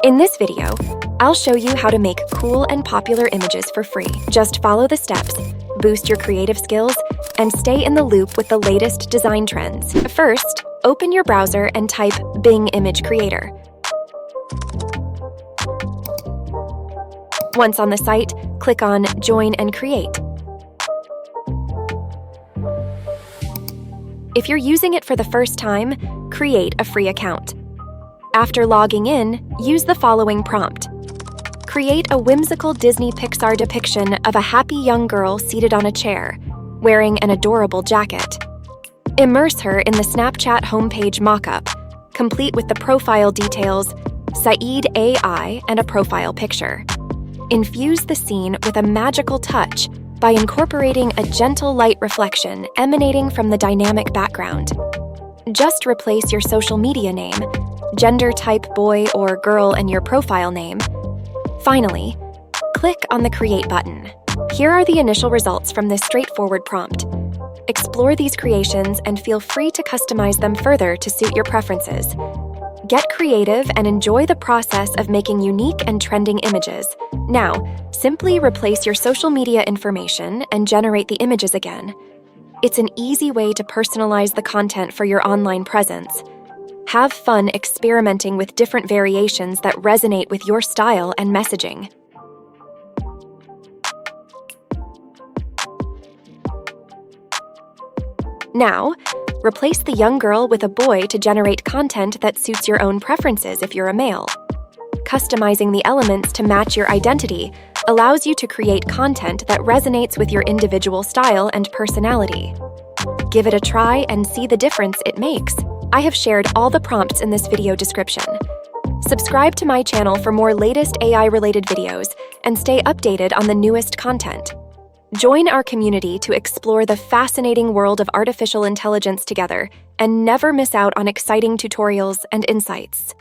In this video, I'll show you how to make cool and popular images for free. Just follow the steps, boost your creative skills, and stay in the loop with the latest design trends. First, open your browser and type Bing Image Creator. Once on the site, click on Join and Create. If you're using it for the first time, create a free account. After logging in, use the following prompt. Create a whimsical Disney Pixar depiction of a happy young girl seated on a chair, wearing an adorable jacket. Immerse her in the Snapchat homepage mockup, complete with the profile details, Saeedai, and a profile picture. Infuse the scene with a magical touch by incorporating a gentle light reflection emanating from the dynamic background. Just replace your social media name, gender type boy or girl, and your profile name. Finally, click on the Create button. Here are the initial results from this straightforward prompt. Explore these creations and feel free to customize them further to suit your preferences. Get creative and enjoy the process of making unique and trending images. Now, simply replace your social media information and generate the images again. It's an easy way to personalize the content for your online presence. Have fun experimenting with different variations that resonate with your style and messaging. Now, replace the young girl with a boy to generate content that suits your own preferences if you're a male. Customizing the elements to match your identity allows you to create content that resonates with your individual style and personality. Give it a try and see the difference it makes. I have shared all the prompts in this video description. Subscribe to my channel for more latest AI-related videos and stay updated on the newest content. Join our community to explore the fascinating world of artificial intelligence together and never miss out on exciting tutorials and insights.